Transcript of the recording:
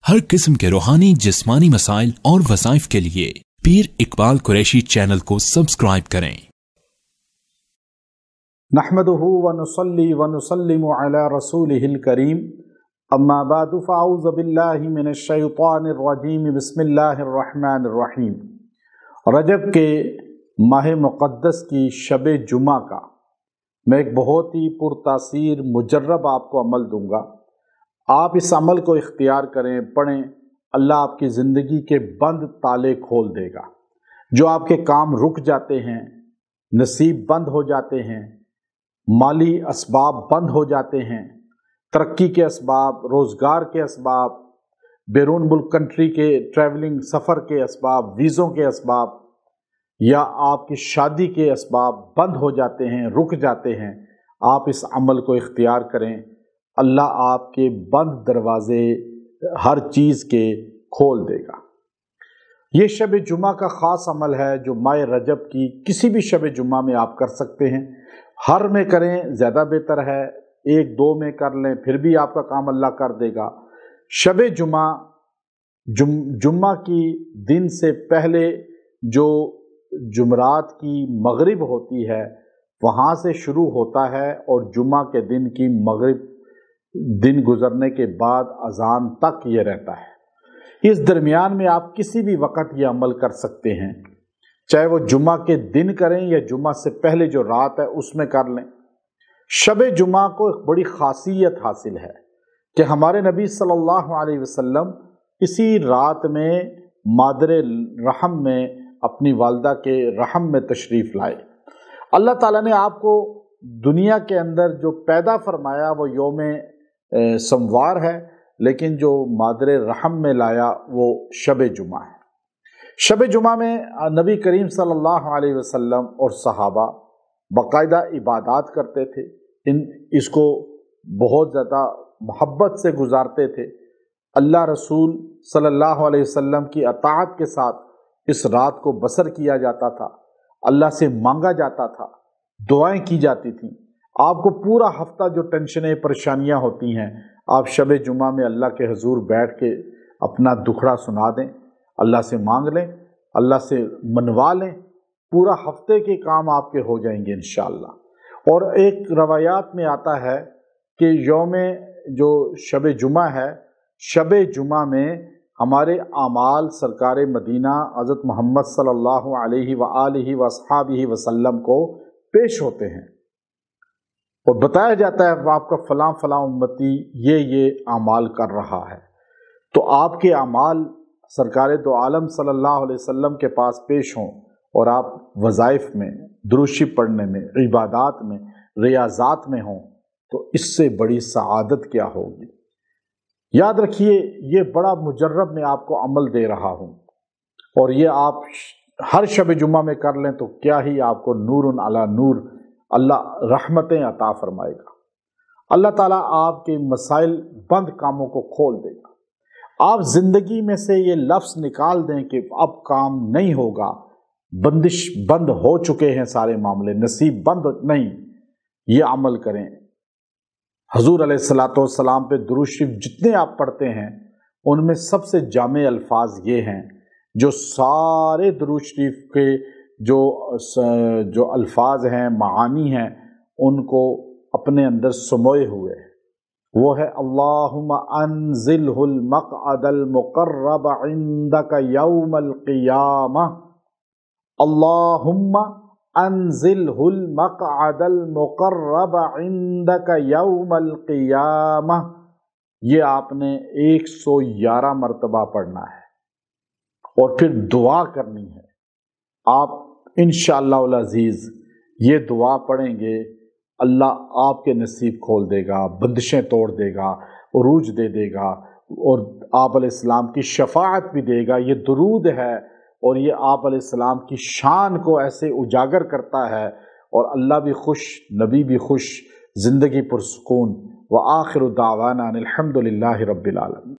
हर किस्म के रूहानी जिस्मानी मसाइल और वज़ाइफ के लिए पीर इकबाल कुरैशी चैनल को सब्सक्राइब करें। नहमदुहु व नुसल्ली व नुसल्लिमु अला रसूलिहिल करीम, अम्मा बादु फ़अऊज़ु बिल्लाहि मिनश शैतानिर रजीम, बिस्मिल्लाहिर रहमानिर रहीम। रजब के माह मुक़द्दस की शब जुमा का मैं एक बहुत ही पुरतासीर मुजर्रब आपको अमल दूंगा। आप इस अमल को इख्तियार करें, पढ़ें, अल्लाह आपकी ज़िंदगी के बंद ताले खोल देगा। जो आपके काम रुक जाते हैं, नसीब बंद हो जाते हैं, माली असबाब बंद हो जाते हैं, तरक्की के असबाब, रोज़गार के असबाब, बैरून मुल्क कंट्री के ट्रैवलिंग सफ़र के असबाब, वीज़ों के असबाब या आपकी शादी के असबाब बंद हो जाते हैं, रुक जाते हैं, आप इस अमल को इख्तियार करें। अल्लाह आपके बंद दरवाज़े हर चीज़ के खोल देगा। ये शब जुमा का ख़ास अमल है जो माह रजब की किसी भी शब जुमा में आप कर सकते हैं। हर में करें ज़्यादा बेहतर है, एक दो में कर लें फिर भी आपका काम अल्लाह कर देगा। शब जुमा जुम्मा की दिन से पहले जो जुमरात की मगरिब होती है वहाँ से शुरू होता है और जुम्मा के दिन की मगरिब दिन गुजरने के बाद अजान तक ये रहता है। इस दरमियान में आप किसी भी वक़्त ये अमल कर सकते हैं, चाहे वो जुम्मा के दिन करें या जुम्मा से पहले जो रात है उसमें कर लें। शब जुमा को एक बड़ी खासियत हासिल है कि हमारे नबी सल्लल्लाहु अलैहि वसल्लम इसी रात में मादरे रहम में अपनी वालदा के रहम में तशरीफ़ लाए। अल्लाह ताला ने आपको दुनिया के अंदर जो पैदा फरमाया वो यौम सोमवार है, लेकिन जो मादरे रहम में लाया वो शब जुमा है। शब जुमा में नबी करीम सल्लल्लाहु अलैहि वसल्लम और सहाबा बाकायदा इबादत करते थे, इसको बहुत ज़्यादा मोहब्बत से गुजारते थे। अल्लाह रसूल सल्लल्लाहु अलैहि वसल्लम की अताअत के साथ इस रात को बसर किया जाता था, अल्लाह से मांगा जाता था, दुआएं की जाती थीं। आपको पूरा हफ्ता जो टेंशनें परेशानियां होती हैं, आप शब जुमा में अल्लाह के हुजूर बैठ के अपना दुखड़ा सुना दें, अल्लाह से मांग लें, अल्लाह से मनवा लें, पूरा हफ्ते के काम आपके हो जाएंगे इंशाअल्लाह। और एक रवायात में आता है कि यौम जो शब जुमा है, शब जुमा में हमारे आमाल सरकार मदीना हज़रत मोहम्मद सल्लल्लाहु अलैहि व आलिहि व अस्हाबिहि वसल्लम को पेश होते हैं और बताया जाता है आपका फ़लाँ फ़लाँ उम्मती ये आमाल कर रहा है। तो आपके आमाल सरकार दो आलम सल्लल्लाहु अलैहि वसल्लम के पास पेश हों और आप वज़ाइफ में, दुरूशी पढ़ने में, इबादात में, रियाज़ात में हों, तो इससे बड़ी सआदत क्या होगी। याद रखिए, ये बड़ा मुजर्रब में आपको अमल दे रहा हूँ और ये आप हर शब जुमा में कर लें तो क्या ही आपको नूरुन अला नूर अल्लाह रहमतें अता फरमाएगा। अल्लाह ताला आपके मसाइल बंद कामों को खोल देगा। आप ज़िंदगी में से ये लफ्ज़ निकाल दें कि अब काम नहीं होगा, बंदिश बंद हो चुके हैं सारे मामले, नसीब बंद नहीं, ये अमल करें। हजूर अलैहिस्सलातो वस्सलाम पे दुरूद शरीफ जितने आप पढ़ते हैं उनमें सबसे जामे अल्फाज ये हैं जो सारे दुरूद शरीफ के जो अल्फाज हैं, मानी हैं, उनको अपने अंदर समोए हुए हैं। वो है अल्लाहुम्मा अनज़िलहुल मक़अदल मुक़र्रब इंदक यौमल क़ियामह, अल्लाहुम्मा अनज़िलहुल मक़अदल मुक़र्रब इंदक यौमल क़ियामह। ये आपने 111 मरतबा पढ़ना है और फिर दुआ करनी है। आप इंशाअल्लाह अज़ीज़ ये दुआ पढ़ेंगे, अल्लाह आपके नसीब खोल देगा, बंदिशें तोड़ देगा, उरूज दे देगा और आप अलैहिस्सलाम की शफाअत भी देगा। ये दुरूद है और ये आप अलैहिस्सलाम की शान को ऐसे उजागर करता है और अल्लाह भी खुश, नबी भी खुश, ज़िंदगी पुरसुकून। व आखिरु दावाना अनिल हम्दुलिल्लाहि रब्बिल आलमीन।